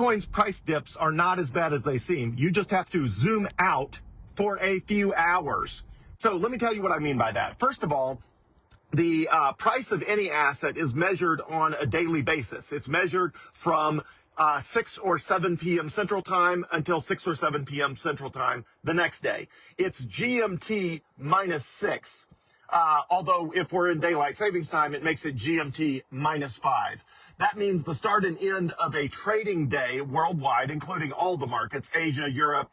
Bitcoin's price dips are not as bad as they seem. You just have to zoom out for a few hours. So let me tell you what I mean by that. First of all, the price of any asset is measured on a daily basis. It's measured from 6 or 7 p.m. Central Time until 6 or 7 p.m. Central Time the next day. It's GMT minus 6. Although if we're in daylight savings time, it makes it GMT minus 5. That means the start and end of a trading day worldwide, including all the markets, Asia, Europe,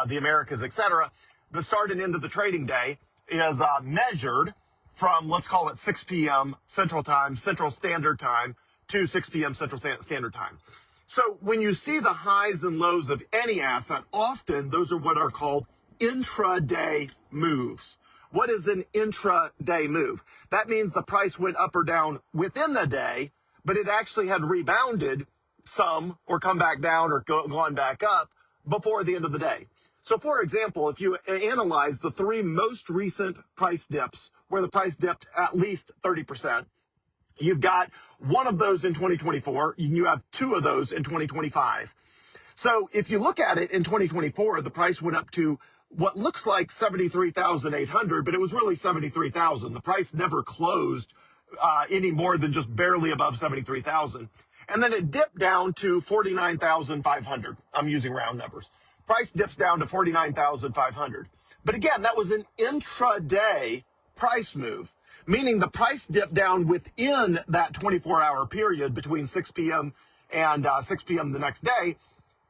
the Americas, etc. The start and end of the trading day is measured from, let's call it 6 p.m. Central Time, Central Standard Time, to 6 p.m. Central Standard Time. So when you see the highs and lows of any asset, often those are what are called intraday moves. What is an intraday move? That means the price went up or down within the day, but it actually had rebounded some or come back down or gone back up before the end of the day. So for example, if you analyze the 3 most recent price dips where the price dipped at least 30%, you've got one of those in 2024, and you have 2 of those in 2025. So if you look at it in 2024, the price went up to what looks like 73,800, but it was really 73,000. The price never closed any more than just barely above 73,000. And then it dipped down to 49,500. I'm using round numbers. Price dips down to 49,500. But again, that was an intraday price move, meaning the price dipped down within that 24-hour period between 6 p.m. and 6 p.m. the next day,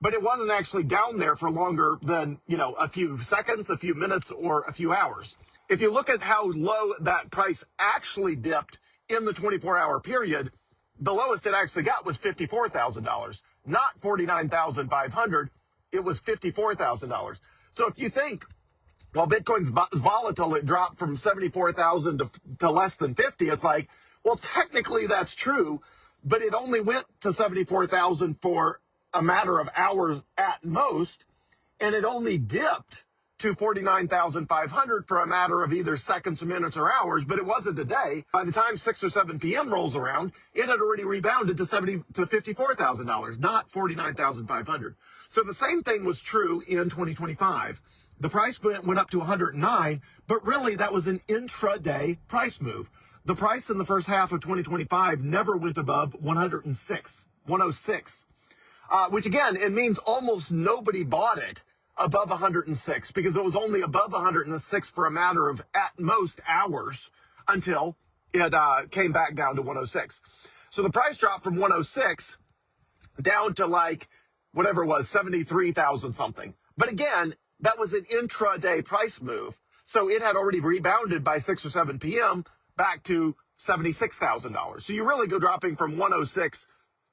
but it wasn't actually down there for longer than, a few seconds, a few minutes, or a few hours. If you look at how low that price actually dipped in the 24-hour period, the lowest it actually got was $54,000, not $49,500. It was $54,000. So if you think, well, Bitcoin's volatile, it dropped from 74,000 to less than 50. It's like, well, technically that's true, but it only went to 74,000 for a matter of hours at most, and it only dipped to 49,500 for a matter of either seconds, minutes, or hours, but it wasn't a day. By the time 6 or 7 p.m. rolls around, it had already rebounded to $54,000, not 49,500. So the same thing was true in 2025. The price went up to 109, but really that was an intraday price move. The price in the first half of 2025 never went above 106, which again, it means almost nobody bought it above 106 because it was only above 106 for a matter of at most hours until it came back down to 106. So the price dropped from 106 down to like whatever it was, 73,000 something. But again, that was an intraday price move. So it had already rebounded by 6 or 7 p.m. back to $76,000. So you really go dropping from 106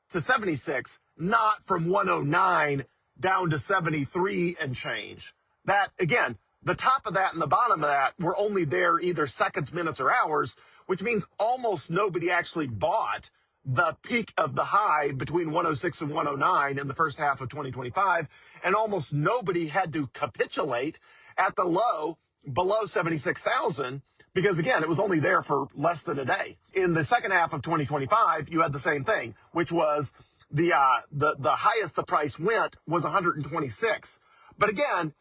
to 76, not from 109 down to 73 and change. That, again, the top of that and the bottom of that were only there either seconds, minutes, or hours, which means almost nobody actually bought the peak of the high between 106 and 109 in the first half of 2025, and almost nobody had to capitulate at the low below 76,000 because, again, it was only there for less than a day. In the second half of 2025, you had the same thing, which was the highest the price went was 126. But again,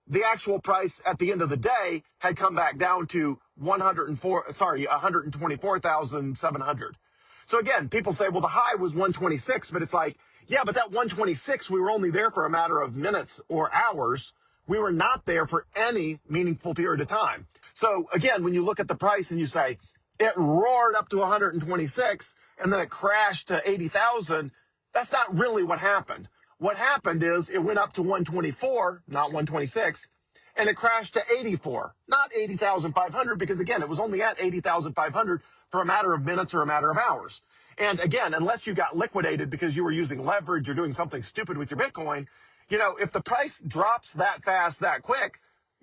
the actual price at the end of the day had come back down to 124,700. So again, people say, well, the high was 126, but it's like, yeah, but that 126, we were only there for a matter of minutes or hours. We were not there for any meaningful period of time. So again, when you look at the price and you say it roared up to 126 and then it crashed to 80,000, that's not really what happened. What happened is it went up to 124, not 126, and it crashed to 84, not 80,500, because again, it was only at 80,500 for a matter of minutes or a matter of hours. And again, unless you got liquidated because you were using leverage or doing something stupid with your Bitcoin, if the price drops that fast, that quick,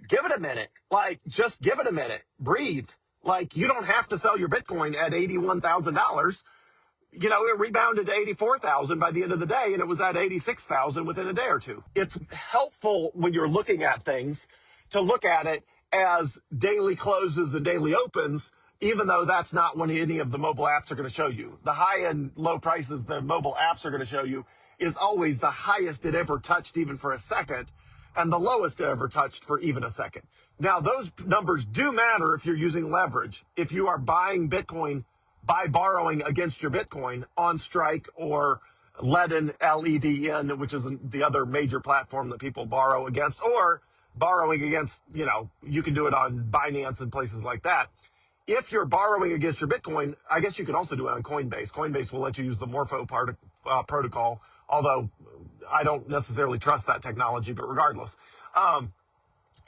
give it a minute. Like, just give it a minute. Breathe. Like, you don't have to sell your Bitcoin at $81,000. It rebounded to 84,000 by the end of the day, and it was at 86,000 within a day or two. It's helpful when you're looking at things to look at it as daily closes and daily opens, even though that's not what any of the mobile apps are going to show you. The high and low prices the mobile apps are going to show you is always the highest it ever touched even for a second, and the lowest it ever touched for even a second. Now, those numbers do matter if you're using leverage. If you are buying Bitcoin by borrowing against your Bitcoin on Strike or Ledn, LEDN, which is the other major platform that people borrow against, or borrowing against, you can do it on Binance and places like that. If you're borrowing against your Bitcoin, I guess you could also do it on Coinbase. Coinbase will let you use the Morpho protocol, although I don't necessarily trust that technology, but regardless.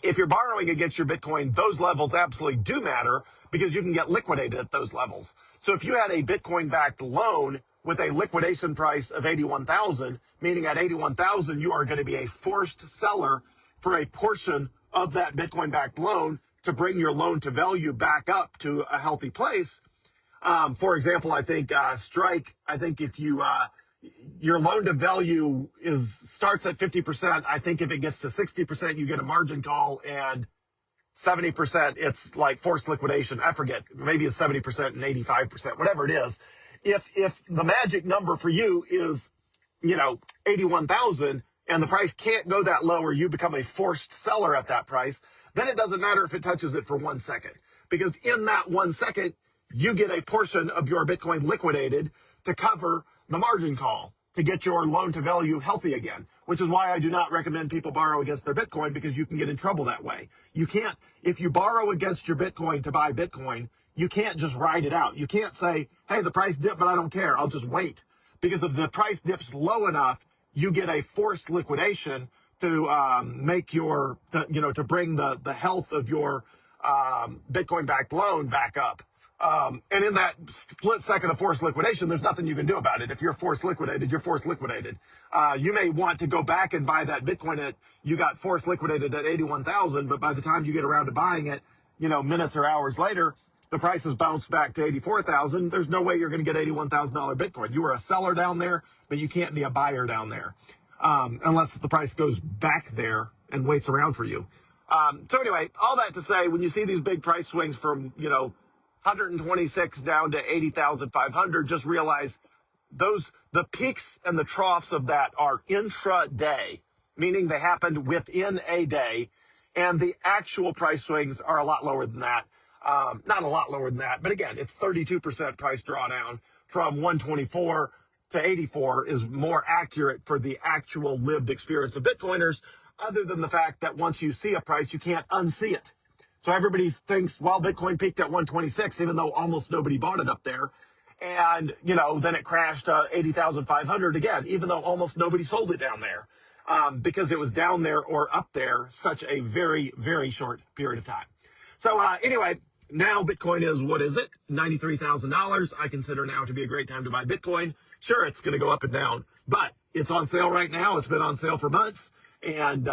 If you're borrowing against your Bitcoin, those levels absolutely do matter because you can get liquidated at those levels. So if you had a Bitcoin-backed loan with a liquidation price of 81,000, meaning at 81,000, you are going to be a forced seller for a portion of that Bitcoin-backed loan to bring your loan to value back up to a healthy place. For example, I think Strike, I think if you your loan to value starts at 50%. I think if it gets to 60%, you get a margin call, and 70%, it's like forced liquidation. I forget, maybe it's 70% and 85%, whatever it is. If the magic number for you is, 81,000 and the price can't go that low or you become a forced seller at that price, then it doesn't matter if it touches it for 1 second, because in that 1 second, you get a portion of your Bitcoin liquidated to cover the margin call to get your loan to value healthy again, which is why I do not recommend people borrow against their Bitcoin, because you can get in trouble that way. You can't, if you borrow against your Bitcoin to buy Bitcoin, you can't just ride it out. You can't say, hey, the price dipped, but I don't care. I'll just wait. Because if the price dips low enough, you get a forced liquidation to make your, to bring the health of your Bitcoin-backed loan back up. And in that split second of forced liquidation, there's nothing you can do about it. If you're forced liquidated, you're forced liquidated. You may want to go back and buy that Bitcoin that you got forced liquidated at 81,000, but by the time you get around to buying it, minutes or hours later, the price has bounced back to 84,000. There's no way you're going to get $81,000 Bitcoin. You are a seller down there, but you can't be a buyer down there, unless the price goes back there and waits around for you. So anyway, all that to say, when you see these big price swings from, 126 down to 80,500, just realize the peaks and the troughs of that are intraday, meaning they happened within a day, and the actual price swings are a lot lower than that. Not a lot lower than that, but again, it's 32% price drawdown from 124 to 84 is more accurate for the actual lived experience of Bitcoiners, other than the fact that once you see a price, you can't unsee it. So everybody thinks, well, Bitcoin peaked at 126, even though almost nobody bought it up there. And, then it crashed 80,500 again, even though almost nobody sold it down there, because it was down there or up there such a very, very short period of time. So anyway, now Bitcoin is, what is it? $93,000. I consider now to be a great time to buy Bitcoin. Sure, it's going to go up and down, but it's on sale right now. It's been on sale for months. And,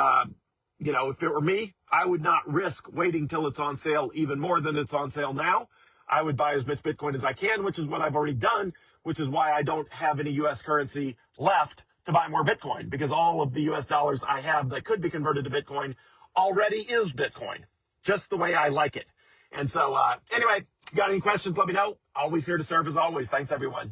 if it were me, I would not risk waiting till it's on sale even more than it's on sale now. I would buy as much Bitcoin as I can, which is what I've already done, which is why I don't have any U.S. currency left to buy more Bitcoin, because all of the U.S. dollars I have that could be converted to Bitcoin already is Bitcoin, just the way I like it. And so, anyway, if you got any questions, let me know. Always here to serve as always. Thanks, everyone.